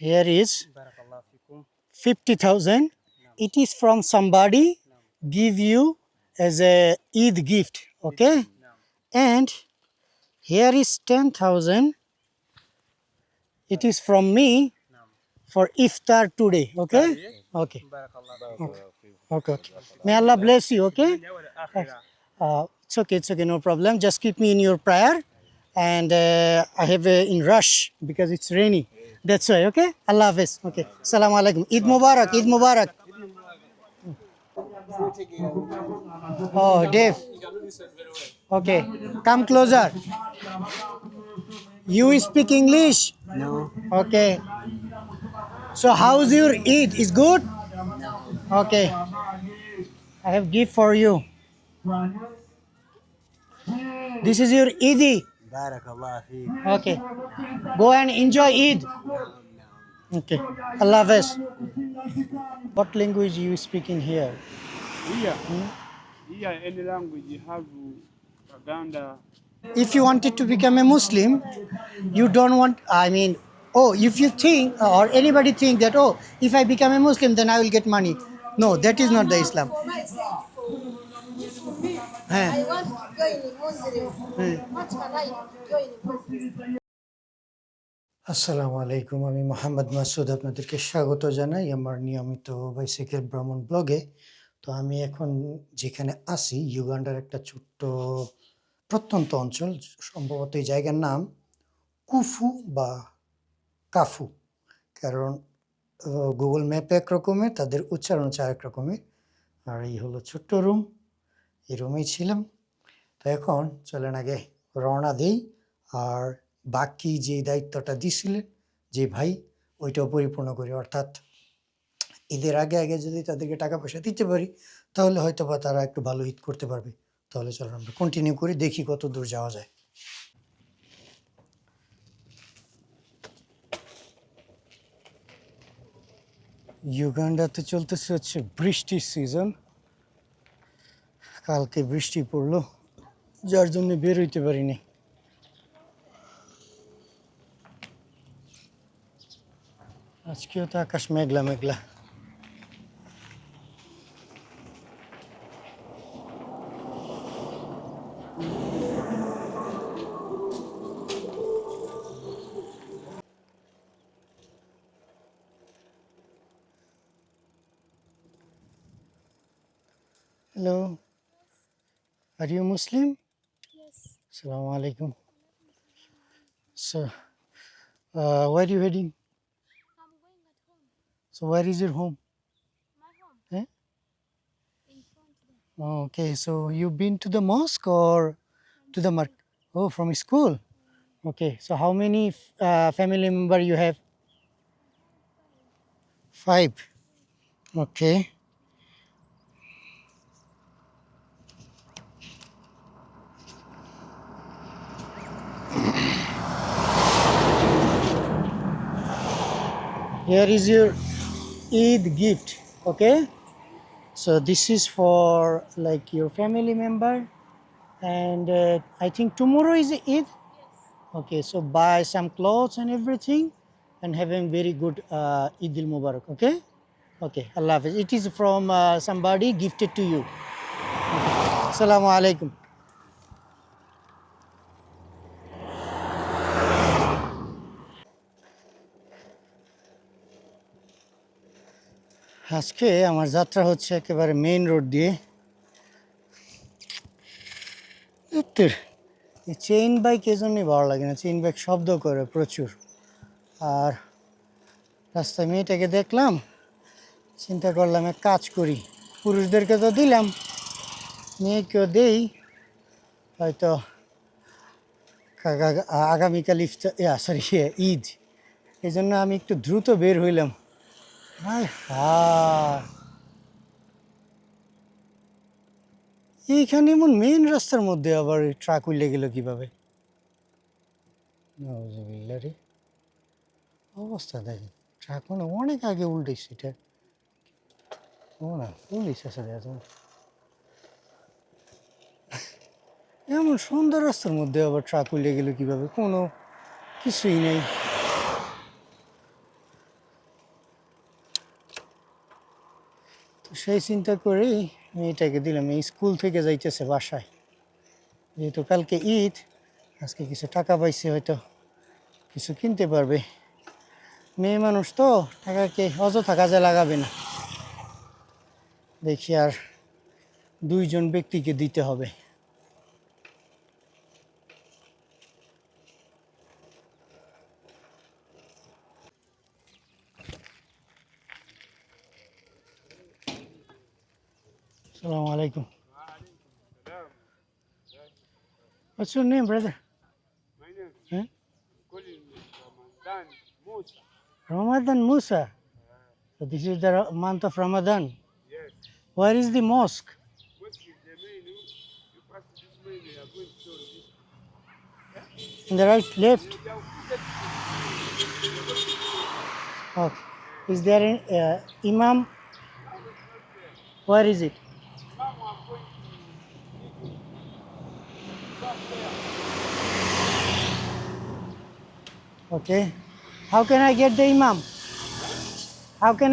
Here is 50,000. It is from somebody give you as a Eid gift. Okay. And here is 10,000. It is from me for iftar today. Okay. Okay. Okay. Okay. May Allah bless you. Okay. It's okay. It's okay. No problem. Just keep me in your prayer. And I have in rush because it's rainy. That's why. Okay. Allah Hafiz. Okay. Assalamu alaikum. Eid Mubarak. Eid Mubarak. Oh, Dave. Okay. Come closer. You speak English? No. Okay. So how's your Eid? Is good? Okay. I have gift for you. This is your Eid. Barakallah feek. Okay. Go and enjoy Eid. Okay. Allah Hafiz. What language you speaking here? Here, here any language you have Uganda. If you wanted to become a Muslim, you don't want, I mean, oh, if you think or anybody think that, oh, if I become a Muslim, then I will get money. No, that is not the Islam. For myself, for me, হ্যাঁ I want to join a Muslim. What can I do to join a Muslim? আসসালামু আলাইকুম, আমি মোহাম্মদ মাসুদ আপনাদেরকে স্বাগত জানাই আমার নিয়মিত bicycle ভ্রমণ ব্লগে। তো আমি এখন যেখানে আছি ইউগান্ডার একটা ছোট্ট প্রত্যন্ত অঞ্চল, সম্ভবত এই জায়গার নাম কুফু বা কাফু, কারণ গুগল ম্যাপে একরকমের, তাদের উচ্চারণ হচ্ছে আরেক রকমের। আর এই হলো ছোট্ট রুম, এই রুমেই ছিলাম। তো এখন চলেন আগে রওনা দেই, আর বাকি যে দায়িত্বটা দিছিলেন যে ভাই, ওইটাও পরিপূর্ণ করি। অর্থাৎ ঈদের আগে আগে যদি তাদেরকে টাকা পয়সা দিতে পারি, তাহলে হয়তো বা তারা একটু ভালো ঈদ করতে পারবে। তাহলে চলো আমরা কন্টিনিউ করি, দেখি কত দূর যাওয়া যায়। ইউগান্ডাতে চলতেছে হচ্ছে বৃষ্টির সিজন। কালকে বৃষ্টি পড়লো, যার জন্য বের হইতে পারিনি। আজকেও তো আকাশ মেঘলা মেঘলা। Hello, are you Muslim? Yes, আসসালামু আলাইকুম। So, where are you heading? I'm going at home. So, where is your home? My home, Eh? in front there. Okay, so you've been to the mosque or to the market? Oh, from school. Okay, so how many family member you have? Five. Okay. Here is your Eid gift. Okay. So this is for like your family member, and I think tomorrow is Eid. Okay, so buy some clothes and everything, and have a very good Eid al Mubarak. Okay. Okay, Allah Hafiz. It is from somebody gifted to you. Assalamu alaikum. আজকে আমার যাত্রা হচ্ছে একেবারে main road দিয়ে। ধুত্তের, এই chain bike এজন্যই ভালো লাগে না, চেইন বাইক শব্দ করে প্রচুর। আর রাস্তায় মেয়েটাকে দেখলাম, চিন্তা করলাম এক কাজ করি, পুরুষদেরকে তো দিলাম, মেয়েকেও দেই, হয়তো আগামীকাল ইফতার, সরি ঈদ, এই জন্য আমি একটু দ্রুত বের হইলাম। হায় হায়, এইখানে এমন মেইন রাস্তার মধ্যে আবার ট্রাক উল্লে গেল কিভাবে? নাউজুবিল্লাহ রে, অবস্থা দেখেন, ট্রাক মানে অনেক আগে উল্টেছে এটা। ও না, পুলিশ আছে দেখো, এমন সুন্দর রাস্তার মধ্যে আবার ট্রাক উল্লে গেল কিভাবে? কোনো কিছুই নেই। তো সেই চিন্তা করেই মেয়েটাকে দিলাম, এই স্কুল থেকে যাইতেছে বাসায়, যেহেতু কালকে ঈদ, আজকে কিছু টাকা পাইছে, হয়তো কিছু কিনতে পারবে। মেয়ে মানুষ তো, টাকাকে অযথা কাজে লাগাবে না। দেখি আর 2জন ব্যক্তিকে দিতে হবে। আসসালামু আলাইকুম। What's your name, brother? My name Huh? calling Ramadan Musa. Ramadan Musa. So this is the month of Ramadan. Yes. Where is the mosque? Mosque is the main. You pass this main, you are going to this. On the right, left. You are get Okay. Is there an imam? Where is it? Imam, I'm going to meet you somewhere. Okay. How can I get the imam? How can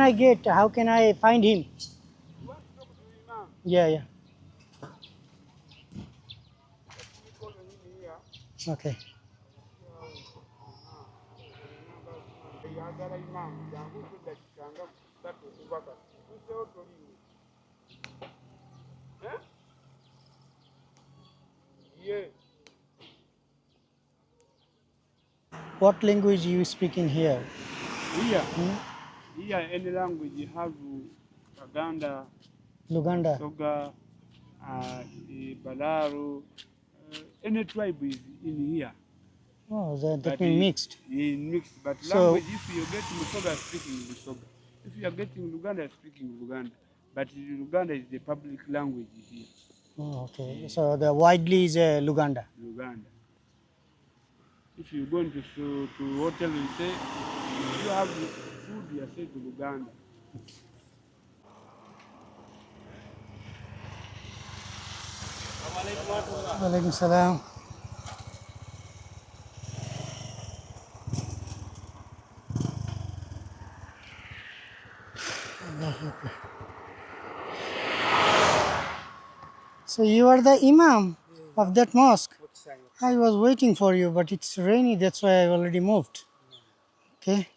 I find him? You want to talk to Imam? Yeah, yeah. Let me call him here. Okay. Yagala Imam, jangu tudakikanga kusatu okubaka. Tuseewo toliiwo. Eh? Yeah. What language you speaking here? Here. Hmm? Here, any language you have Baganda, Luganda. Soga, Balaru, any tribe is in here. Oh, that But means mixed. mixed. But So- language, if you get Musoga speaking Musoga. If you are getting Luganda speaking Luganda. But Luganda is the public language here. Oh, okay. So the widely is Luganda. Uganda. If you go into to hotel, you say you have food, you say to Uganda. Walaikum salam. So you are the imam of that mosque. I was waiting for you, but it's rainy. That's why I already moved. Okay.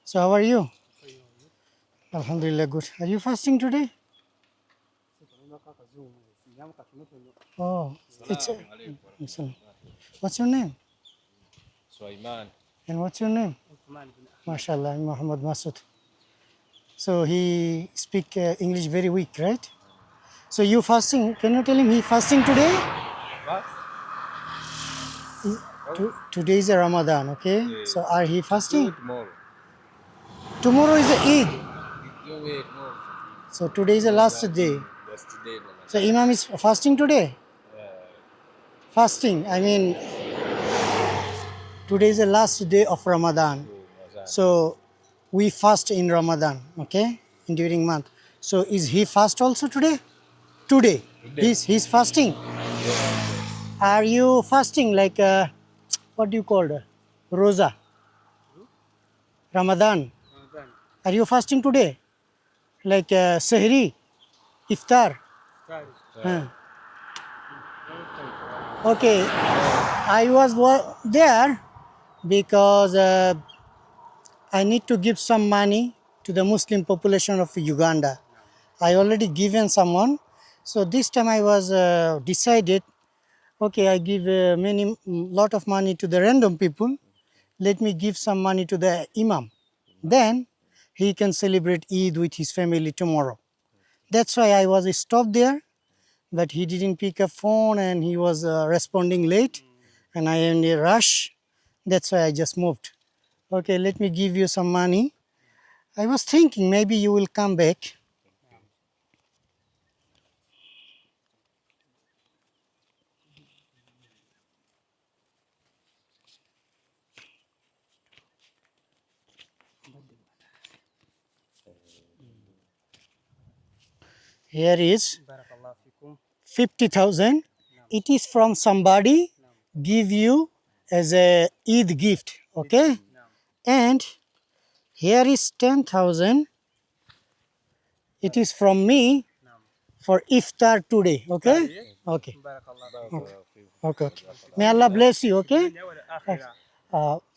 So how are you? Alhamdulillah, good. Are you fasting today? Oh, it's. Listen. What's your name? Sulaiman. And what's your name? MashaAllah, I'm Muhammad Masud. So he speak English very weak, right? So you fasting? Can you tell him he fasting today? What? Today is a Ramadan, okay? Yeah. So are he Do fasting? tomorrow. Tomorrow is a Eid. You wait more. So today is the last day. That's today, Ramadan. So Imam is fasting today? Fasting, I mean, today is the last day of Ramadan. So we fast in Ramadan, okay? During month. So is he fast also today? Today. He's fasting. Are you fasting like what do you call it? Roza? Ramadan. Are you fasting today? Like Sahri? Iftar? Huh. Okay. I was there because I need to give some money to the Muslim population of Uganda. I already given someone. So this time I was decided, okay, I give lot of money to the random people. Let me give some money to the Imam. Then he can celebrate Eid with his family tomorrow. That's why I was stopped there, but he didn't pick up phone and he was responding late and I am in a rush. That's why I just moved. Okay, let me give you some money. I was thinking maybe you will come back. Here is 50,000. It is from somebody give you as a Eid gift, okay? And here is 10,000. It is from me for iftar today. Okay? Okay. Okay. Okay. May Allah bless you. Okay?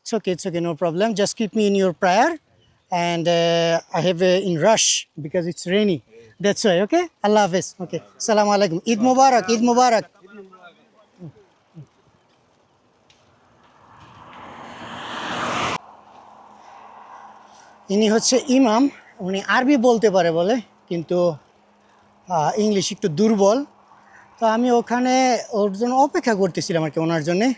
It's okay. No problem. Just keep me in your prayer. And I have in rush because it's rainy. That's why. Okay? Allah Hafiz. Okay. Assalamu alaikum. Eid Mubarak. Eid Mubarak. ইনি হচ্ছে ইমাম, উনি আরবি বলতে পারে বলে, কিন্তু English একটু দুর্বল। তো আমি ওখানে ওর জন্য অপেক্ষা করতেছিলাম আর কি, ওনার জন্যে।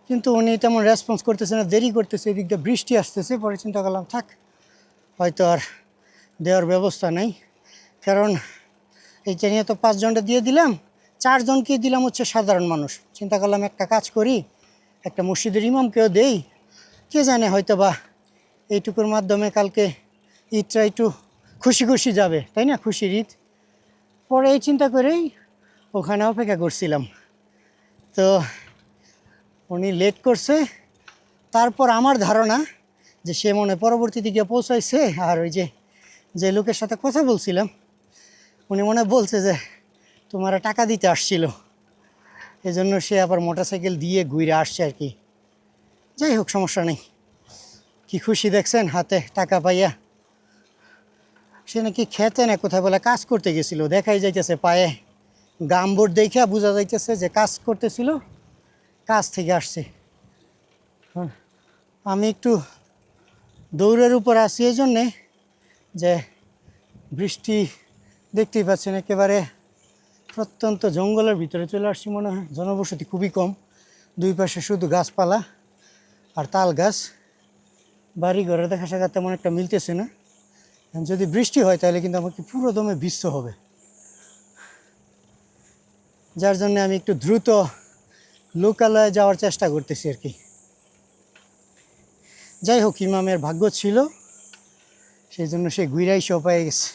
কিন্তু উনি তেমন রেসপন্স করতেছে না, দেরি করতেছে, এদিক দিয়ে বৃষ্টি আসতেছে। পরে চিন্তা করলাম থাক, হয়তো আর দেওয়ার ব্যবস্থা নেই। কারণ এইটা নিয়ে তো 5 জনটা দিয়ে দিলাম, 4 জনকে দিলাম হচ্ছে সাধারণ মানুষ। চিন্তা করলাম একটা কাজ করি, একটা মসজিদের ইমামকেও দেই, কে জানে হয়তো বা এইটুকুর মাধ্যমে কালকে ঈদটা একটু খুশি খুশি যাবে, তাই না? খুশির ঈদ। পরে এই চিন্তা করেই ওখানে অপেক্ষা করছিলাম। তো উনি লেট করছে। তারপর আমার ধারণা যে সে মনে পরবর্তী দিকে পৌঁছাইছে। আর ওই যে লোকের সাথে কথা বলছিলাম, উনি মনে বলছে যে তোমার টাকা দিতে আসছিল, এজন্য সে আবার মোটরসাইকেল দিয়ে ঘুরে আসছে আর কি। যাই হোক, সমস্যা নেই। কি খুশি দেখছেন হাতে টাকা পাইয়া। সে নাকি খেতে না কোথায় বলে কাজ করতে গেছিল, দেখাই যাইতেছে পায়ে গামবোর্ড দেখে বোঝা যাইতেছে যে কাজ করতেছিল, কাজ থেকে আসছে। আমি একটু দৌড়ের উপর আছি এই জন্যে যে বৃষ্টি দেখতেই পাচ্ছেন, একেবারে প্রত্যন্ত জঙ্গলের ভিতরে চলে আসছি মনে হয়। জনবসতি খুবই কম, 2 পাশে শুধু গাছপালা আর তাল গাছ। বাড়ি ঘরে দেখা সাক্ষাৎ তেমন একটা মিলতেছে না। যদি বৃষ্টি হয় তাহলে কিন্তু আমাকে পুরো দমে ভিজতে হবে, যার জন্য আমি একটু দ্রুত লোকালয়ে যাওয়ার চেষ্টা করতেছি আর কি। যাই হোক, ইমামের ভাগ্য ছিল, সেই জন্য সে ঘুরাই সব পেয়ে গেছে।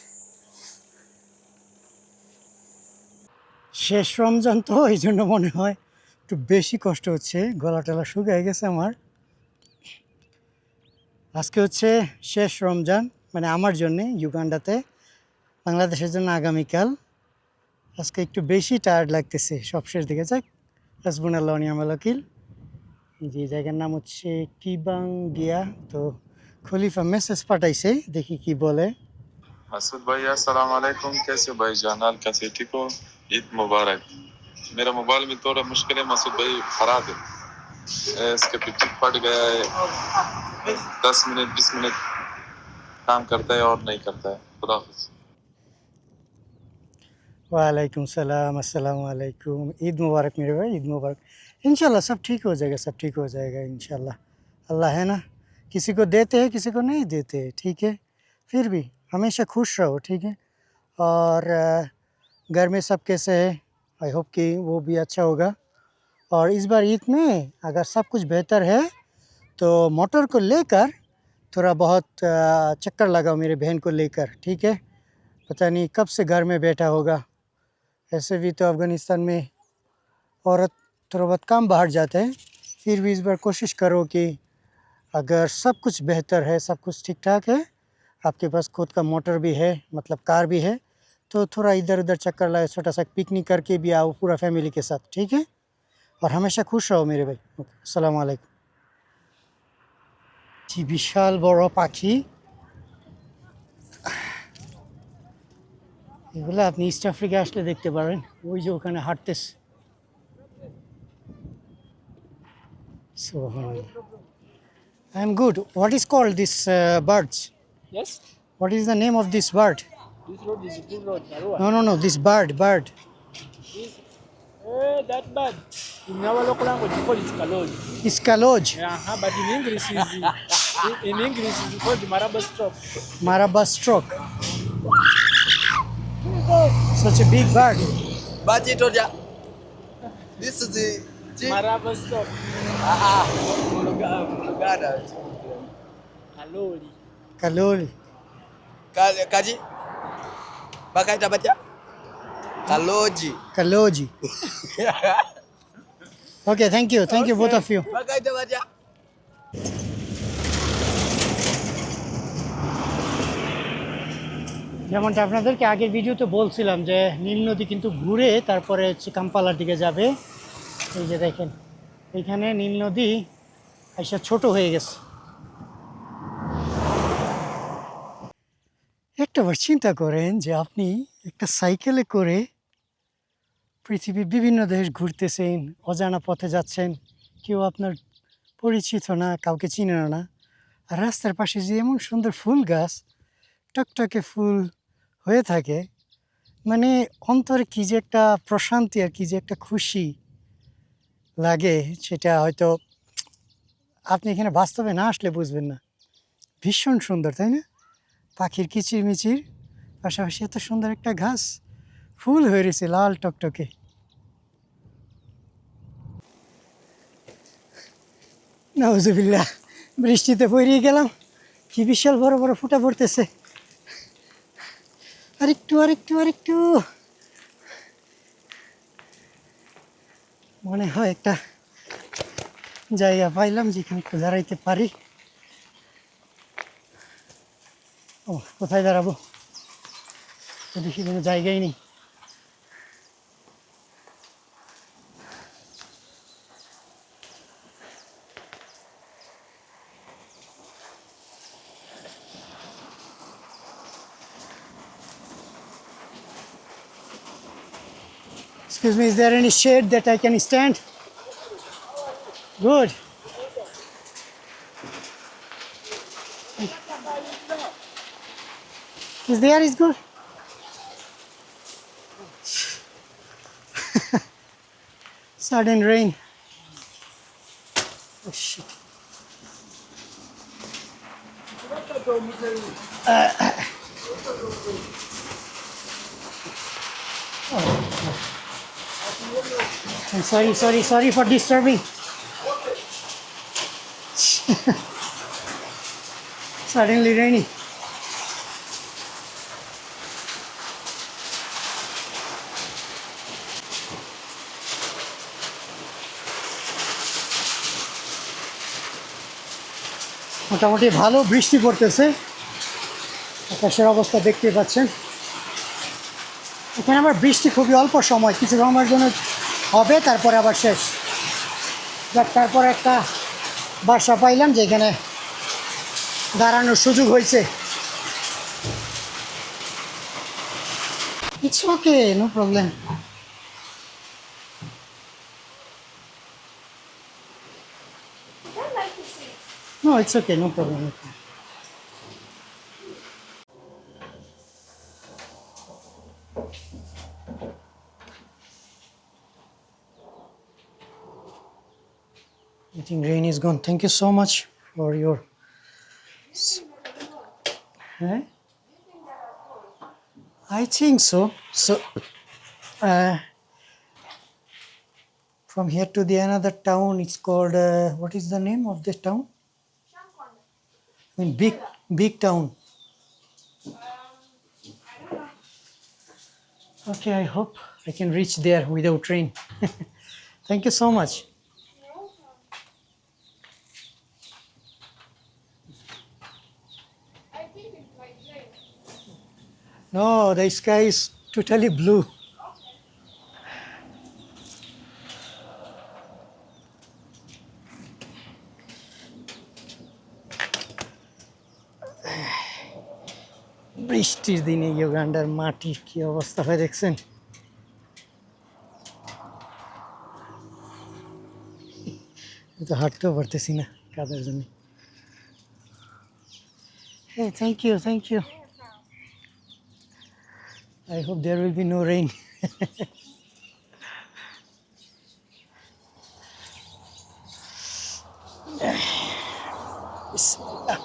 শেষ রমজান তো, এই জন্য মনে হয় একটু বেশি কষ্ট হচ্ছে, গলা টলা শুকিয়ে গেছে আমার। আজকে হচ্ছে শেষ রমজান, মানে আমার জন্যে ইউগান্ডাতে, বাংলাদেশের জন্য আগামীকাল। আজকে একটু বেশি টায়ার্ড লাগতেছে সব শেষ দিকে। যাক, হাসবুনাল্লাহ ওয়া নি'মাল ওয়াকিল। যে জায়গার নাম হচ্ছে কিবাঙ্গিয়া। তো খলিফা মেসেজ পাঠাইছে, দেখি কি বলে। मसूद भैया अस्सलाम वालेकुम, कैसे हो भाई जानाल, कैसे ठीक हो? ईद मुबारक। मेरा मोबाइल में थोड़ा मुश्किल है मसूद भाई, खराब है, इसके पिक्चर फट गया है, 10 मिनट 20 मिनट काम करता है और नहीं करता है। खुदा हाफिज। वालेकुम सलाम, अस्सलाम वालेकुम। ईद मुबारक मेरे भाई, ईद मुबारक। इंशाल्लाह सब ठीक हो जाएगा, सब ठीक हो जाएगा इंशाल्लाह। अल्लाह है ना, किसी को देते हैं किसी को नहीं देते, ठीक है। फिर भी हमेशा खुश रहो, ठीक है। और घर में सब कैसे है? आई होप कि वो भी अच्छा होगा। और इस बार ईद में अगर सब कुछ बेहतर है तो मोटर को लेकर थोड़ा बहुत चक्कर लगाओ मेरे बहन को लेकर, ठीक है। पता नहीं कब से घर में बैठा होगा। ऐसे भी तो अफ़गानिस्तान में औरत थोड़ा बहुत कम बाहर जाते हैं, फिर भी इस बार कोशिश करो कि अगर सब कुछ बेहतर है, सब कुछ ठीक ठाक है, आपके पास खुद का मोटर भी है, मतलब कार भी है, तो थोड़ा इधर उधर चक्कर लगाए, छोटा सा पिकनिक करके भी आओ पूरा फैमिली के साथ, ठीक है। और हमेशा खुश रहो मेरे भाई। ओके, अस्सलामु आलैकुम। जी, विशाल बড় পাখি, এগুলো আপনি ইস্ট আফ্রিকা আসলে দেখতে পারেন। ওই যে ওখানে হাঁটতেছে। Subhanallah. I am good. What is called this birds? Yes, What is the name of this bird? this road is a good road, Marua. No, this bird. This, that bird, in our local language, we call it kaloj. It's kaloj, But in English, it's called maraba stroke. maraba stroke. Such a big bird. Baji Toja. This is the Maraba stroke. Mulugada. Kaloli. Kaloli. Kaji. Pakai baca. Kaloji. Kaloji. Okay, thank you both of you. Pakai baca. যেমনটা আপনাদেরকে আগের ভিডিওতে বলছিলাম যে নীল নদী কিন্তু ঘুরে তারপরে হচ্ছে কাম্পালার দিকে যাবে। এই যে দেখেন এইখানে নীল নদী এসে ছোট হয়ে গেছে। একটাবার চিন্তা করেন যে আপনি একটা সাইকেলে করে পৃথিবীর বিভিন্ন দেশ ঘুরতেছেন, অজানা পথে যাচ্ছেন, কেউ আপনার পরিচিত না, কাউকে চিনেন না, আর রাস্তার পাশে যে এমন সুন্দর ফুল গাছ টকটকে ফুল হয়ে থাকে, মানে অন্তরে কী যে একটা প্রশান্তি আর কী যে একটা খুশি লাগে, সেটা হয়তো আপনি এখানে বাস্তবে না আসলে বুঝবেন না। ভীষণ সুন্দর, তাই না? পাখির কিচিরমিচির, পাশাপাশি এত সুন্দর একটা ঘাস ফুল হয়ে রয়েছে লাল টকটকে। নাউজুবিল্লাহ, বৃষ্টিতে পড়িয়ে গেলাম, কি বিশাল বড় বড় ফুটা পড়তেছে। আরেকটু আরেকটু আরেকটু, মনে হয় একটা জায়গা পাইলাম যেখানে একটু দাঁড়াইতে পারি। ও, কোথায় দাঁড়াবো? তো দেখি কোনো জায়গাই নেই। Excuse me, is there any shade that I can stand? Good. Is there is good? Sudden rain. Oh shit. I'm sorry for disturbing. Suddenly rainy. মোটামুটি ভালো বৃষ্টি পড়তেছে, আকাশের অবস্থা দেখতে পাচ্ছেন। এখানে আবার বৃষ্টি খুবই অল্প সময়, কিছু সময়ের জন্য হবে, তারপরে আবার শেষ। তারপরে একটা বাসা পাইলাম যেখানে দাঁড়ানোর সুযোগ হয়েছে। It's okay, no problem. No, it's okay, no problem. Okay. I think rain is gone. Thank you so much for your. Huh? I think so. So, from here to the another town, it's called. What is the name of this town? I mean, big town. Okay, I hope I can reach there without rain. Thank you so much. No, the sky is totally blue. বৃষ্টির দিনে ইউগান্ডার মাটির কি অবস্থা হয় দেখছেন? তো হাঁটতেও পারতেছি না কাদার জন্য। Hey, thank you. I hope there will be no rain. Bismillah.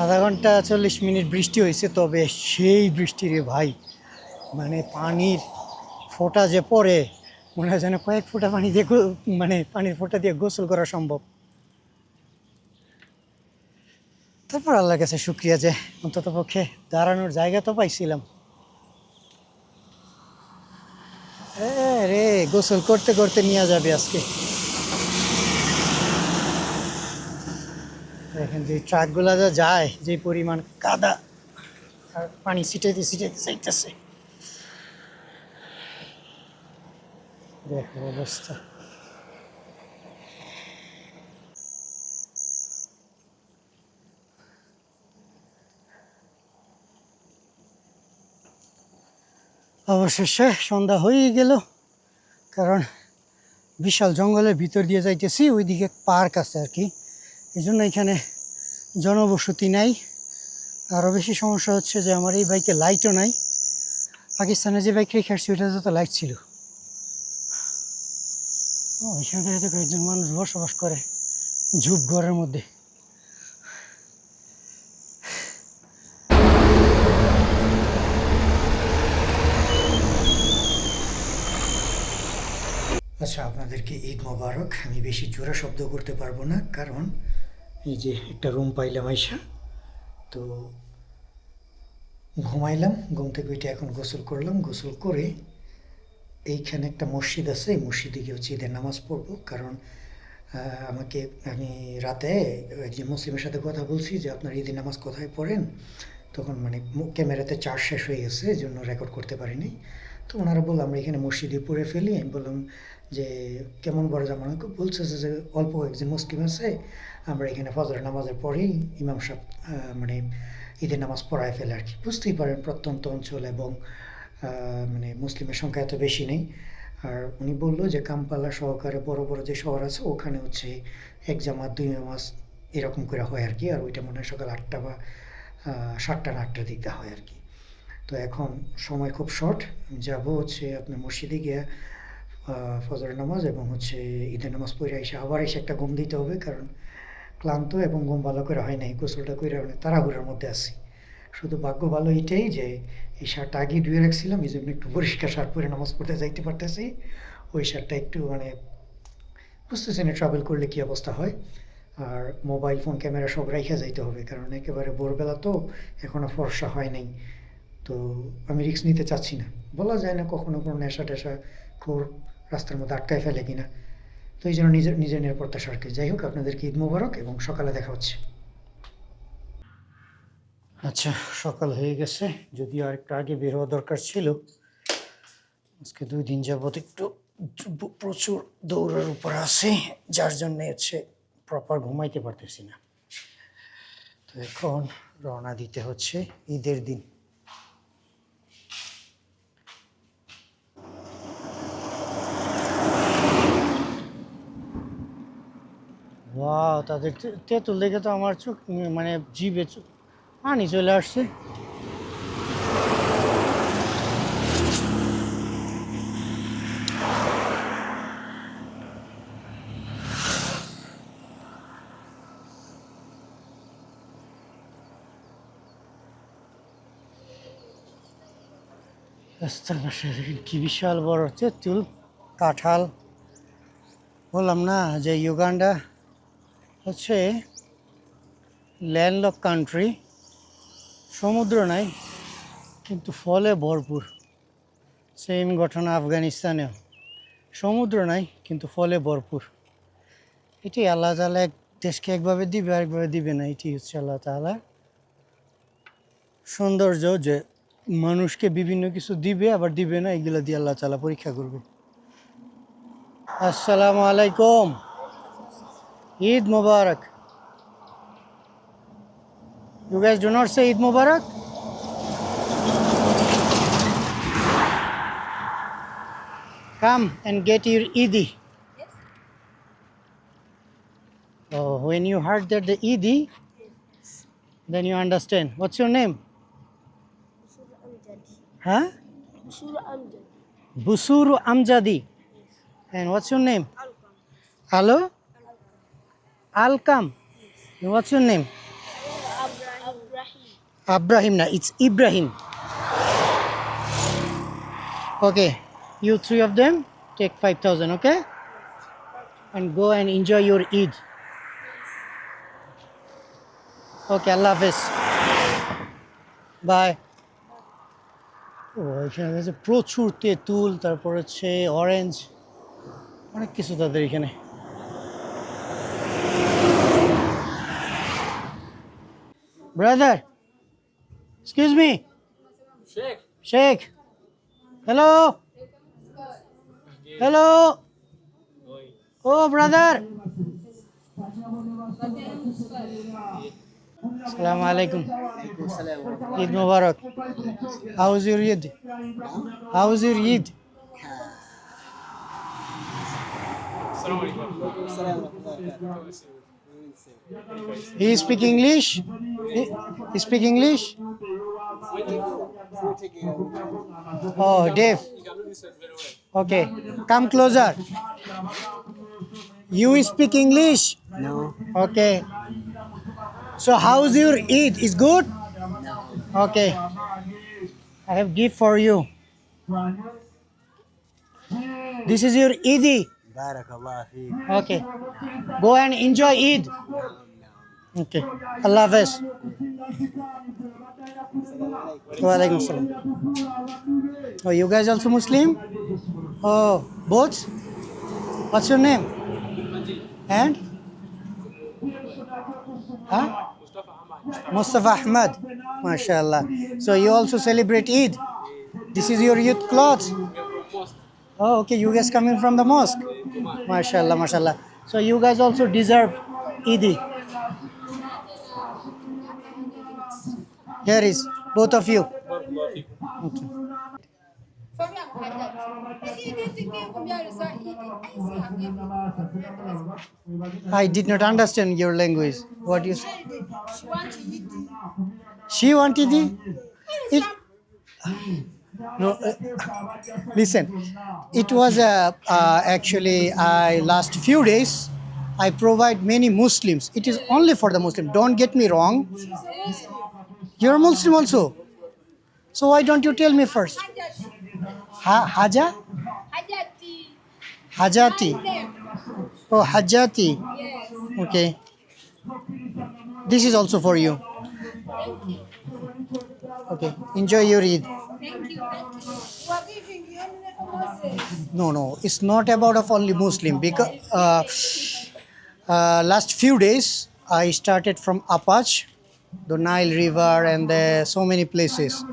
আধা ঘন্টা 40 মিনিট বৃষ্টি হয়েছে, তবে সেই বৃষ্টি রে ভাই, মানে পানির ফোঁটা যে পড়ে মনে হয় যেন কয়েক ফোঁটা পানি দিয়ে মানে পানির ফোঁটা দিয়ে গোসল করা সম্ভব। তারপর আল্লাহর কাছে শুক্রিয়া যে অন্তত পক্ষে দাঁড়ানোর জায়গা তো পাইছিলাম। রে গোসল করতে করতে নিয়ে যাবে আজকে। দেখেন যে ট্রাকগুলা যা যায়, যে পরিমাণ কাদা আর পানি ছিটাইতে ছিটাইতে যাইতেছে, দেখো অবস্থা। অবশেষে সন্ধ্যা হয়েই গেল, কারণ বিশাল জঙ্গলের ভিতর দিয়ে যাইতেছি, ওইদিকে পার্ক আছে আর কি, এই জন্য এখানে জনবসতি নাই। আরও বেশি সমস্যা হচ্ছে যে আমার এই বাইকে লাইটও নাই। পাকিস্তানে যে বাইক রেখে আসছি ওইটাতে তো লাইট ছিল। ও এখানে দেখা যায় কয়েকজন মানুষ বসবাস করে ঝুপ ঘরের মধ্যে। আচ্ছা, আপনাদেরকে ঈদ মোবারক। আমি বেশি জোরে শব্দ করতে পারবো না, কারণ এই যে একটা রুম পাইলাম আইসা, তো ঘুমাইলাম, ঘুম থেকে উঠে এখন গোসল করলাম। গোসল করে এইখানে একটা মসজিদ আছে, এই মসজিদে গিয়ে হচ্ছে ঈদের নামাজ পড়বো। কারণ আমি রাতে একজন মুসলিমের সাথে কথা বলছি যে আপনার ঈদের নামাজ কোথায় পড়েন, তখন মানে ক্যামেরাতে চার্জ শেষ হয়ে গেছে, এই জন্য রেকর্ড করতে পারিনি। তো ওনারা বললো আমরা এখানে মসজিদে পড়ে ফেলি। আমি বললাম যে কেমন বড় জামানো, বলছে যে অল্প একজন মুসলিম আছে, আমরা এখানে ফজরের নামাজের পরেই ইমাম সাহেব মানে ঈদের নামাজ পড়ায় ফেলে আর কি। বুঝতেই পারেন প্রত্যন্ত অঞ্চল এবং মানে মুসলিমের সংখ্যা এত বেশি নেই। আর উনি বললো যে কাম্পালা সহকারে বড় বড় যে শহর আছে ওখানে হচ্ছে এক জামাত 2 নামাজ এরকম করে হয় আর কি। আর ওইটা মনে হয় সকাল 8টা বা 7টা না 8টার দিকটা হয় আর কি। তো এখন সময় খুব শর্ট, যাব হচ্ছে আপনার মসজিদে গিয়ে ফজরের নামাজ এবং হচ্ছে ঈদের নামাজ পড়ে এসে আবার এসে একটা ঘুম দিতে হবে, কারণ ক্লান্ত এবং ঘুম ভালো করে হয় নাই। গোসলটা করে অনেক তাড়াহুড়োর মধ্যে আছি। শুধু ভাগ্য ভালো এটাই যে এই শার্টটা আগে ধুয়ে রাখছিলাম, এই জন্য একটু পরিষ্কার শার্ট পরে নামাজ পড়তে যাইতে পারতেছি। ওই শার্টটা একটু মানে বুঝতেছি না ট্রাভেল করলে কী অবস্থা হয়। আর মোবাইল ফোন ক্যামেরা সব রাইখা যাইতে হবে, কারণ একেবারে ভোরবেলা তো এখনও ফর্সা হয় নাই। তো আমি রিস্ক নিতে চাচ্ছি না, বলা যায় না কখনো কোনো নেশা টেশা খোর রাস্তার মধ্যে আটকায় ফেলে কিনা। তো এই জন্য নিজের নিরাপত্তা স্বার্থে। যাই হোক, আপনাদেরকে ঈদ মোবারক এবং সকালে দেখা হচ্ছে। আচ্ছা, সকাল হয়ে গেছে, যদিও আরেকটু আগে বের হওয়া দরকার ছিল। আজকে 2 দিন যাবত একটু প্রচুর দৌড়ের উপর আছে, যার জন্যে হচ্ছে প্রপার ঘুমাইতে পারতেছি না। তো এখন রওনা দিতে হচ্ছে ঈদের দিন। ওয়াও, তাদের তেঁতুল দেখে তো আমার চোখ মানে জিভে পানি চলে আসছে। রাস্তার পাশে কি বিশাল বড় তেঁতুল, কাঁঠাল। বললাম না যে ইউগান্ডা হচ্ছে ল্যান্ডলক কান্ট্রি, সমুদ্র নাই কিন্তু ফলে ভরপুর। সেম ঘটনা আফগানিস্তানেও, সমুদ্র নাই কিন্তু ফলে ভরপুর। এটি আল্লাহ তাআলা এক দেশকে একভাবে দিবে আরেকভাবে দিবে না, এটি হচ্ছে আল্লাহ তাআলা সৌন্দর্য, যে মানুষকে বিভিন্ন কিছু দিবে আবার দিবে না, এগুলো দিয়ে আল্লাহ তাআলা পরীক্ষা করবে। আসসালামু আলাইকুম, ঈদ মুবারক। You guys do not say Eid Mubarak? Come and get your Eidi. Yes. Oh, when you heard that the Eidi, then you understand. What's your name? Huh? Busuru Amjadi. And what's your name? Hello? Alkam. And what's your name? Abrahim. Na, it's Ibrahim. Okay, you 3 of them take 5,000, okay? And go and enjoy your Eid. Okay, Allah Hafiz. Bye. ও এখানে আছে প্রচুর তেঁতুল, তারপর হচ্ছে orange, অনেক কিছু তাদের এখানে। Brother, excuse me. Sheikh. Sheikh. Hello. Hello. Oh, brother. Assalamu alaikum. Eid Mubarak. How's your Eid? How's your Eid? He speak English? He speak English? Oh, deaf. Okay, come closer. You speak English? No, Okay. So how's your Eid? Is good? Okay. I have gift for you. This is your Eid. Barakallah feek. Okay. Go and enjoy Eid. Okay. Allah Hafiz. Wa alaikum salam. Oh, you guys also Muslim? Oh, both? What's your name? And? Huh? Mustafa Ahmad. MashaAllah. So you also celebrate Eid? This is your youth clothes? Oh, okay. You guys coming from the mosque? MashaAllah, MashaAllah. So you guys also deserve Eid. Here is both of you. Okay. I did not understand your language. What you say? She wanted it. No, listen. It was actually last few days. I provide many Muslims. It is only for the Muslim. Don't get me wrong. You're a Muslim also. So why don't you tell me first? Haja? Hajati. Oh, Hajati. Okay. This is also for you. Okay. Enjoy your Eid. No. It's not about of only Muslim because last few days I started from Apach, the Nile River, and so many places.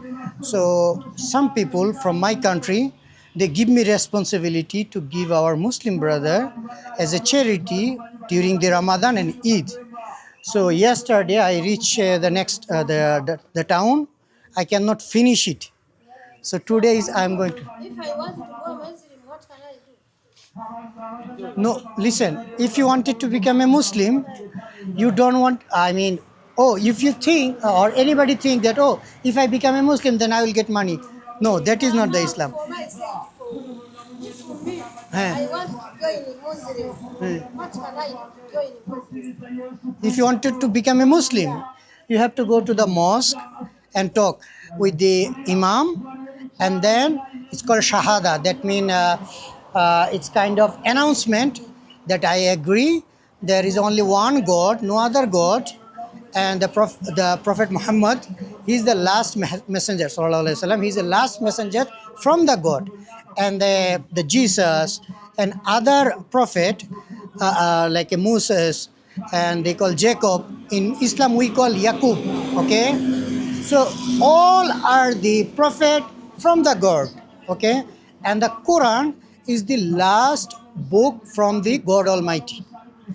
So some people from my country, they give me responsibility to give our Muslim brother as a charity during the Ramadan and Eid. So yesterday I reached the town. I cannot finish it. So today I'm going to. If I want to go Muslim, what can I do? No, listen. If you wanted to become a Muslim, you don't want. If you think or anybody think that if I become a Muslim, then I will get money. No, that is not the Islam. For myself, for me, Eh. I want to join a Muslim. What can I do to join a Muslim? If you wanted to become a Muslim, you have to go to the mosque and talk with the Imam, and then it's called Shahada. That means it's kind of announcement that I agree there is only one God, no other God, and the Prophet Muhammad, he is the last messenger. Sallallahu Alaihi Wasallam. He is the last messenger from the God, and the Jesus and other prophet like Moses, and they call Jacob. In Islam we call Yaqub. Okay, so all are the prophet from the God. Okay, and the Quran is the last book from the God Almighty.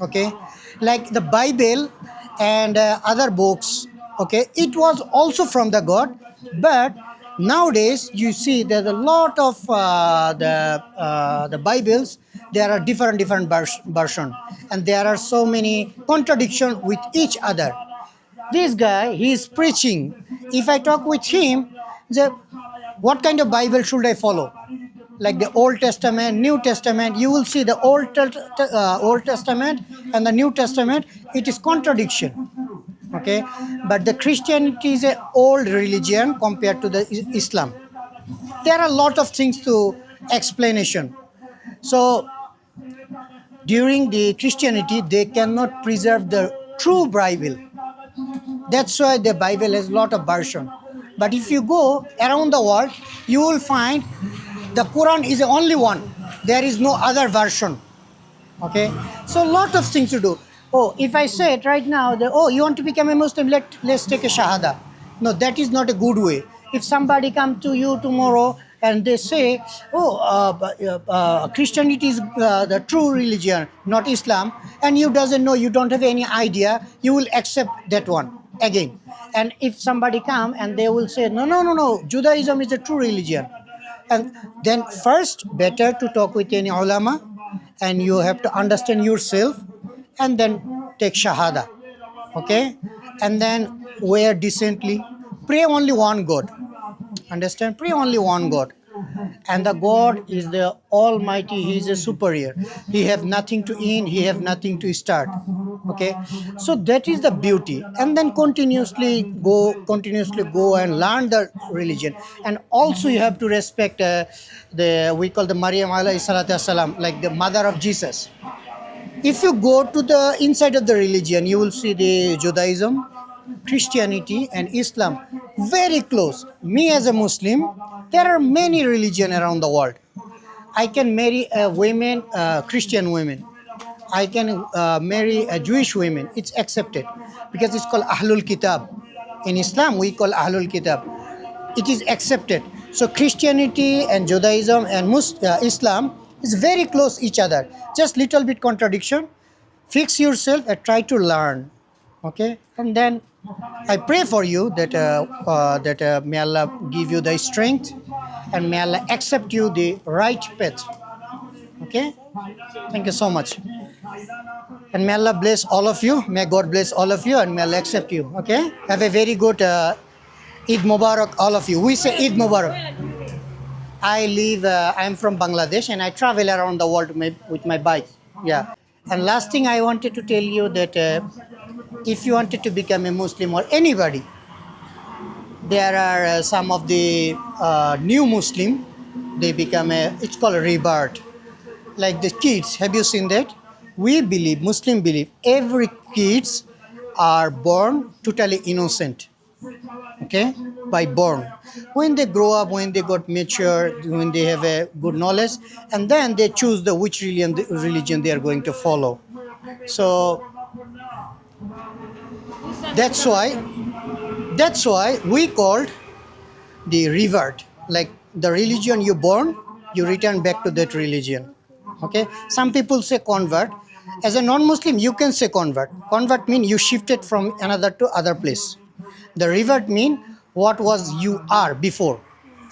Okay, like the Bible and other books. Okay, it was also from the God, but nowadays you see there's a lot of the Bibles. There are different version, and there are so many contradictions with each other. This guy, he is preaching. If I talk with him, what kind of Bible should I follow? Like the Old Testament, New Testament, you will see the Old Testament and the New Testament, it is contradiction. Okay, but the Christianity is an old religion compared to the Islam. There are a lot of things to explanation. So during the Christianity, they cannot preserve the true Bible. That's why the Bible has a lot of version. But if you go around the world, you will find the Quran is the only one. There is no other version. Okay, so a lot of things to do. Oh, if I say it right now, that, oh, you want to become a Muslim, let's take a Shahada. No, that is not a good way. If somebody come to you tomorrow and they say, oh, Christianity is the true religion, not Islam, and you doesn't know, you don't have any idea, you will accept that one again. And if somebody come and they will say, no, no, no, no, Judaism is the true religion. And then first, better to talk with any ulama, and you have to understand yourself, and then take shahada, okay, and then wear decently, pray only one god, understand, pray only one god, and the god is the almighty, he is a superior, he have nothing to end, he have nothing to start, okay. So that is the beauty, and then continuously go and learn the religion. And also you have to respect the we call the Maryam alayhi salatu wasalam, like the mother of Jesus. If you go to the inside of the religion, you will see the Judaism, Christianity, and Islam very close. Me as a Muslim, there are many religions around the world. I can marry a women, Christian women. I can marry a Jewish women. It's accepted because it's called Ahlul Kitab. In Islam, we call Ahlul Kitab. It is accepted. So Christianity and Judaism and Islam is very close each other. Just little bit contradiction. Fix yourself and try to learn. Okay, and then I pray for you that may Allah give you the strength, and may Allah accept you the right path. Okay, thank you so much, and may Allah bless all of you. May God bless all of you, and may Allah accept you. Okay, have a very good Eid Mubarak, all of you. We say Eid Mubarak. I live. I'm from Bangladesh, and I travel around the world with my bike. Yeah. And last thing I wanted to tell you that if you wanted to become a Muslim or anybody, there are some of the new Muslim. They become it's called a rebirth. Like the kids, have you seen that? We believe, Muslim believe, every kids are born totally innocent. Okay, by born. When they grow up, when they got mature, when they have a good knowledge, and then they choose which religion they are going to follow. So that's why we called the revert, like the religion you born, you return back to that religion. Okay, some people say convert. As a non-Muslim, you can say convert. Convert means you shifted from another to other place. The revert mean what was you are before,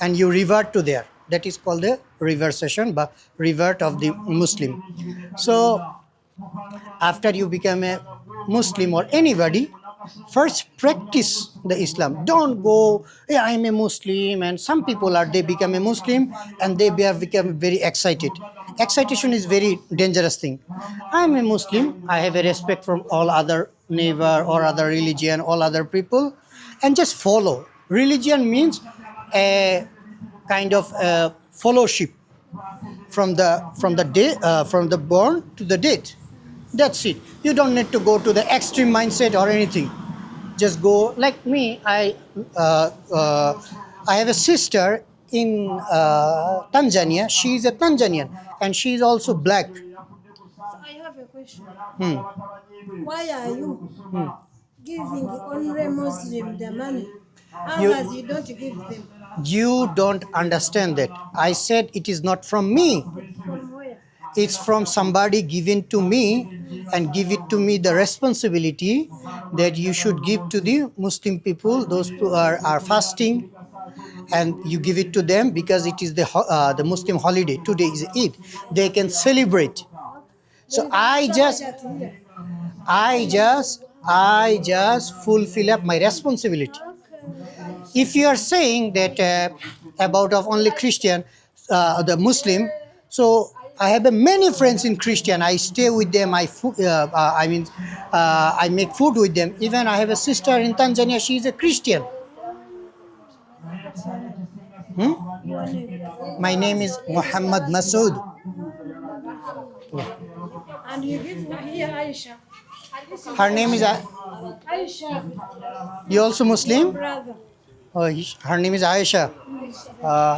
and you revert to there. That is called the reversion, but revert of the Muslim. So after you become a Muslim or anybody, first practice the Islam. Don't go, yeah, I'm a Muslim, and some people they become a Muslim and they become very excited. Excitation is very dangerous thing. I'm a Muslim, I have a respect from all other neighbor or other religion, all other people, and just follow. Religion means a kind of fellowship from the born to the death. That's it. You don't need to go to the extreme mindset or anything. Just go like me. I have a sister in Tanzania. She is a Tanzanian, and she is also black. So I have a question. Hmm. Why are you giving only Muslim the money? You- Others you don't give them. You don't understand that. I said it is not from me. From where? It's from somebody given to me, and give it to me the responsibility that you should give to the Muslim people, those who are fasting, and you give it to them because it is the Muslim holiday. Today is Eid. They can celebrate. So I just fulfill up my responsibility. If you are saying that about of only Christian, the Muslim, so I have many friends in Christian. I stay with them. I make food with them. Even I have a sister in Tanzania. She is a Christian. My name is Muhammad Masood. And you give here Aisha. Her name is. Aisha, You also Muslim? brother. Her name is Aisha.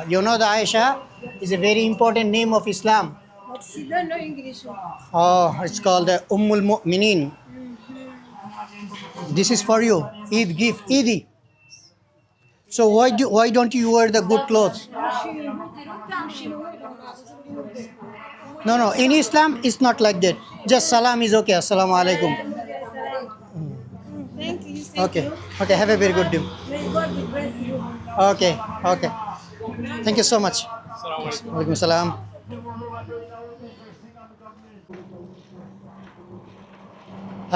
You know the Aisha is a very important name of Islam. But she don't know English. Oh, it's called the Ummul Mu'minin. This is for you. Eid gift, Eid. So why don't you wear the good clothes? No. In Islam, it's not like that. Just salam is okay. Assalamu alaikum. Thank you. Okay. Okay. Have a very good day. May God bless you. Okay. Okay. Thank you so much. Walaikum salam.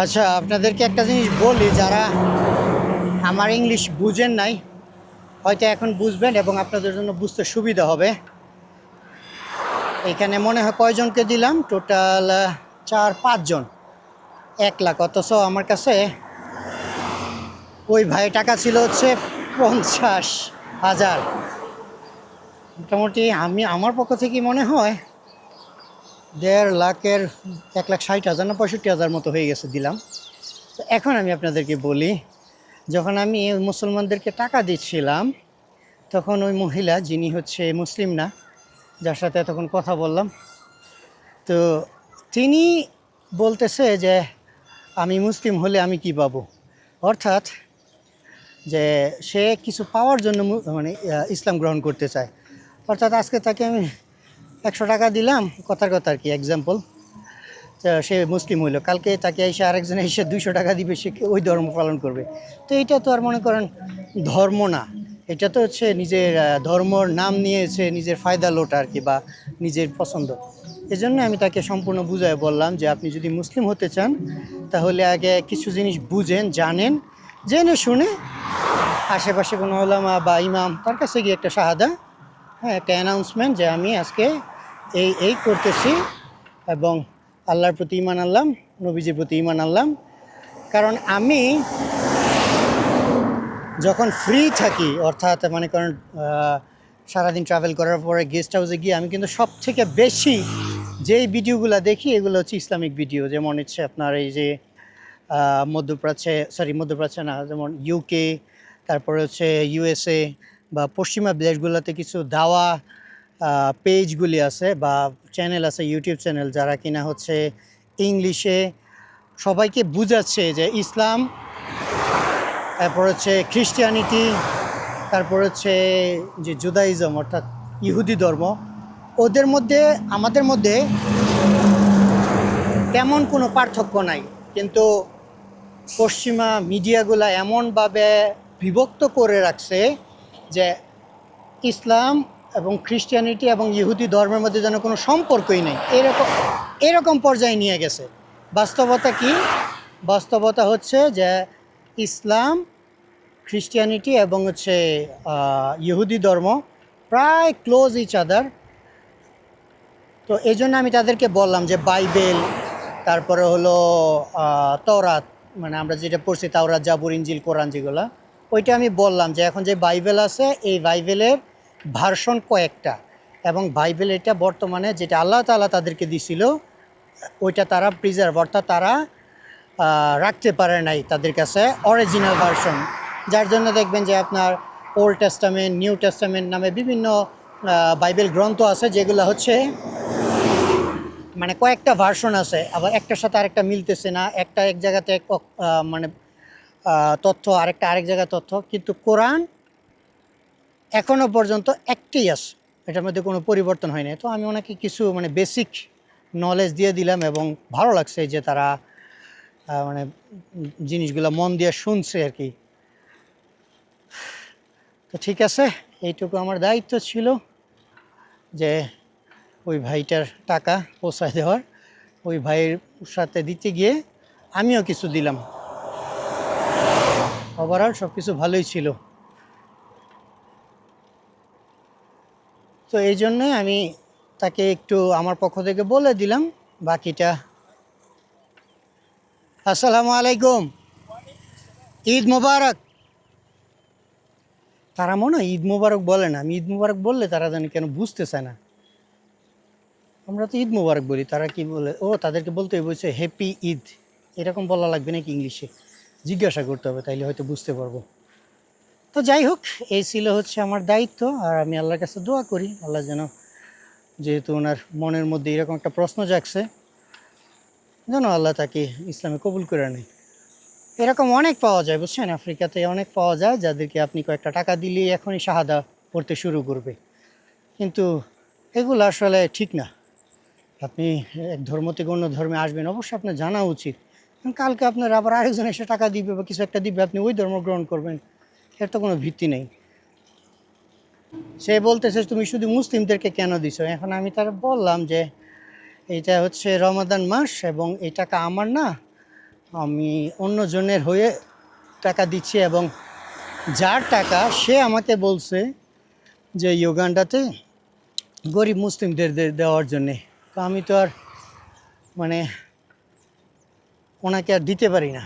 আচ্ছা, আপনাদেরকে একটা জিনিস বলি, যারা আমার English বুঝেন নাই হয়তো এখন বুঝবেন এবং আপনাদের জন্য বুঝতে সুবিধা হবে। এখানে মনে হয় কয়জনকে দিলাম, টোটাল 4-5 জন, 1 লাখ। অথচ আমার কাছে ওই ভাই টাকা ছিল হচ্ছে 50,000। মোটামুটি আমার পক্ষ থেকে মনে হয় 1.5 লাখের 1,60,000 না 65,000 মতো হয়ে গেছে দিলাম। তো এখন আমি আপনাদেরকে বলি, যখন আমি মুসলমানদেরকে টাকা দিচ্ছিলাম তখন ওই মহিলা, যিনি হচ্ছে মুসলিম না, যার সাথে তখন কথা বললাম, তো তিনি বলতেছে যে আমি মুসলিম হলে আমি কি পাবো, অর্থাৎ যে সে কিছু পাওয়ার জন্য মানে ইসলাম গ্রহণ করতে চায়। অর্থাৎ আজকে তাকে আমি 100 টাকা দিলাম, কথার কথা আর কি, এক্সাম্পল, সে মুসলিম হইলো, কালকে তাকে এসে আরেকজন এসে 200 টাকা দিবে, সে ওই ধর্ম পালন করবে। তো এটা তো আর মনে করেন ধর্ম না, এটা তো হচ্ছে নিজের ধর্মর নাম নিয়েছে নিজের ফায়দা লোটা আর কি, বা নিজের পছন্দ। এজন্য আমি তাকে সম্পূর্ণ বুঝায় বললাম যে আপনি যদি মুসলিম হতে চান তাহলে আগে কিছু জিনিস বুঝেন, জানেন, জেনে শুনে আশেপাশে কোনো ওলামা বা ইমাম তার কাছে গিয়ে একটা শাহাদা, হ্যাঁ, একটা অ্যানাউন্সমেন্ট যে আমি আজকে এই করতেছি এবং আল্লাহর প্রতি ঈমান আনলাম, নবীজির প্রতি ঈমান আনলাম। কারণ আমি যখন ফ্রি থাকি, অর্থাৎ মনে করেন সারাদিন ট্রাভেল করার পরে গেস্ট হাউসে গিয়ে আমি কিন্তু সব থেকে বেশি যেই ভিডিওগুলো দেখি এগুলো হচ্ছে ইসলামিক ভিডিও। যেমন হচ্ছে আপনার এই যে মধ্যপ্রাচ্যে না, যেমন ইউকে, তারপরে হচ্ছে ইউএসএ বা পশ্চিমা দেশগুলোতে কিছু দাওয়া পেজগুলি আছে বা চ্যানেল আছে, ইউটিউব চ্যানেল, যারা কিনা হচ্ছে ইংলিশে সবাইকে বুঝাচ্ছে যে ইসলাম, তারপর হচ্ছে খ্রিস্টিয়ানিটি, তারপর হচ্ছে যে জুদাইজম অর্থাৎ ইহুদি ধর্ম, ওদের মধ্যে আমাদের মধ্যে তেমন কোনো পার্থক্য নাই। কিন্তু পশ্চিমা মিডিয়াগুলো এমনভাবে বিভক্ত করে রাখছে যে ইসলাম এবং খ্রিস্টিয়ানিটি এবং ইহুদি ধর্মের মধ্যে যেন কোনো সম্পর্কই নেই, এরকম পর্যায়ে নিয়ে গেছে। বাস্তবতা কি? বাস্তবতা হচ্ছে যে ইসলাম, খ্রিস্টিয়ানিটি এবং হচ্ছে ইহুদি ধর্ম প্রায় ক্লোজ ইচ আদার। তো এই জন্য আমি তাদেরকে বললাম যে বাইবেল, তারপরে হলো তওরাত, মানে আমরা যেটা পড়ছি তাওরাত, জাবুর, ইনজিল, কোরআন যেগুলো, ওইটা আমি বললাম যে এখন যে বাইবেল আছে এই বাইবেলের ভার্সন কয়েকটা, এবং বাইবেল এটা বর্তমানে যেটা আল্লাহ তাআলা তাদেরকে দিছিল ওইটা তারা প্রিজার্ভ, অর্থাৎ তারা রাখতে পারে নাই তাদের কাছে অরিজিনাল ভার্সন। যার জন্য দেখবেন যে আপনার ওল্ড টেস্টামেন্ট, নিউ টেস্টামেন্ট নামে বিভিন্ন বাইবেল গ্রন্থ আছে যেগুলো হচ্ছে মানে কয়েকটা ভার্সন আছে, আবার একটার সাথে আরেকটা মিলতেছে না, একটা এক জায়গাতে মানে তথ্য, আরেকটা আরেক জায়গায় তথ্য। কিন্তু কোরআন এখনও পর্যন্ত একটাই আছে, এটার মধ্যে কোনো পরিবর্তন হয় না। তো আমি ওনাকে কিছু মানে বেসিক নলেজ দিয়ে দিলাম এবং ভালো লাগছে যে তারা মানে জিনিসগুলো মন দিয়ে শুনছে আর কি। তো ঠিক আছে, এইটুকু আমার দায়িত্ব ছিল যে ওই ভাইটার টাকা পৌঁছায় দেওয়ার। ওই ভাইয়ের সাথে দিতে গিয়ে আমিও কিছু দিলাম। ওভারঅল সব কিছু ভালোই ছিল। তো এই জন্যই আমি তাকে একটু আমার পক্ষ থেকে বলে দিলাম বাকিটা। আসসালামু আলাইকুম, ঈদ মোবারক। তারা মনে হয় ঈদ মোবারক বলে না, আমি ঈদ মোবারক বললে তারা জানি কেন বুঝতে চায় না। আমরা তো ঈদ মোবারক বলি, তারা কি বলে? ও, তাদেরকে বলতে বলছে হ্যাপি ঈদ, এরকম বলা লাগবে নাকি ইংলিশে? জিজ্ঞাসা করতে হবে, তাইলে হয়তো বুঝতে পারবো। তো যাই হোক, এই ছিল হচ্ছে আমার দায়িত্ব। আর আমি আল্লাহর কাছে দোয়া করি আল্লাহ যেন, যেহেতু ওনার মনের মধ্যে এরকম একটা প্রশ্ন জাগছে, যেন আল্লাহ তাকে ইসলামে কবুল করে নেয়। এরকম অনেক পাওয়া যায়, বুঝছেন? আফ্রিকাতে অনেক পাওয়া যায় যাদেরকে আপনি কয়েকটা টাকা দিলেই এখনই শাহাদা পড়তে শুরু করবে। কিন্তু এগুলো আসলে ঠিক না। আপনি এক ধর্ম থেকে অন্য ধর্মে আসবেন, অবশ্যই আপনার জানা উচিত। কালকে আপনার আবার আরেকজন এসে টাকা দিবে বা কিছু একটা দিবে, আপনি ওই ধর্ম গ্রহণ করবেন, এর তো কোনো ভিত্তি নেই। সে বলতেছে তুমি শুধু মুসলিমদেরকে কেন দিছো? এখন আমি তার বললাম যে এটা হচ্ছে রমাদান মাস এবং এই টাকা আমার না, আমি অন্যজনের হয়ে টাকা দিচ্ছি, এবং যার টাকা সে আমাকে বলছে যে ইউগান্ডাতে গরিব মুসলিমদের দেওয়ার জন্যে। তো আমি তো আর মানে ওনাকে আর দিতে পারি না।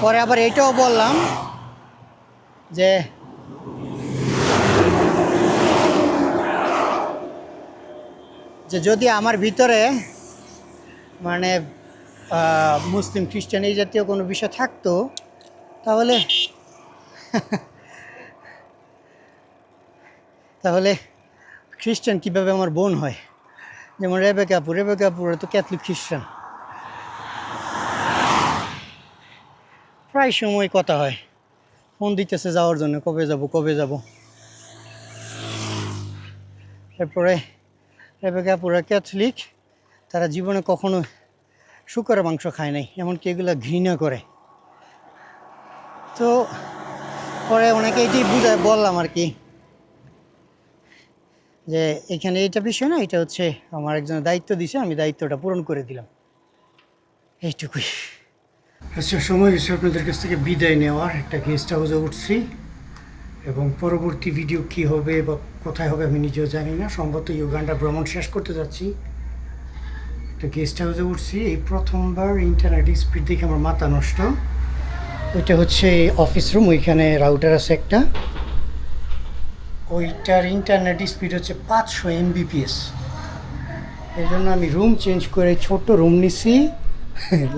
পরে আবার এইটাও বললাম যে যদি আমার ভিতরে মানে মুসলিম খ্রিস্টান এই জাতীয় কোনো বিষয় থাকতো তাহলে তাহলে খ্রিস্টান কীভাবে আমার বোন হয়? যেমন রেবেকা আপু তো ক্যাথলিক খ্রিস্টান। প্রায় সময় কথা হয়, ফোন দিতেছে যাওয়ার জন্য, কবে যাব। এরপরে রেবেকা আপুরা ক্যাথলিক, তারা জীবনে কখনো শুকরের মাংস খায় নাই, এমনকি এগুলো ঘৃণা করে। তো পরে ওনাকে এটাই বুঝায় বললাম আর কি, যে এখানে এইটা বিষয় না, এটা হচ্ছে আমার একজনের দায়িত্ব দিছে, আমি দায়িত্বটা পূরণ করে দিলাম, এইটুকুই। আচ্ছা, সময় হয়েছে আপনাদের কাছ থেকে বিদায় নেওয়ার। একটা গেস্ট হাউসে উঠছি এবং পরবর্তী ভিডিও কি হবে বা কোথায় হবে আমি নিজেও জানি না। সম্ভবত ইউগান্ডা ভ্রমণ শেষ করতে যাচ্ছি। একটা গেস্ট হাউসে উঠছি, এই প্রথমবার ইন্টারনেট স্পিড দেখে আমার মাথা নষ্ট। ওইটা হচ্ছে অফিস রুম, ওইখানে রাউটার আছে একটা, ওইটার ইন্টারনেট স্পিড হচ্ছে 500 Mbps। এই জন্য আমি রুম চেঞ্জ করে ছোট রুম নিছি,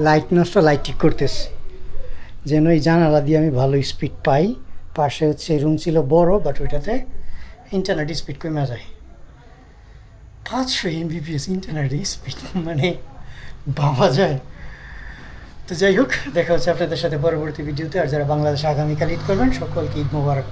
লাইট নষ্ট, লাইট ঠিক করতেছি যেন এই জানালা দিয়ে আমি ভালো স্পিড পাই। পাশে হচ্ছে রুম ছিল বড়, বাট ওইটাতে ইন্টারনেট স্পিড কমে যায়। 500 Mbps ইন্টারনেট স্পিড, মানে ভাবা যায়। তো যাই হোক, দেখা হচ্ছে আপনাদের সাথে পরবর্তী ভিডিওতে। আর যারা বাংলাদেশে আগামীকাল ঈদ করবেন, সকলকে ঈদ মোবারক।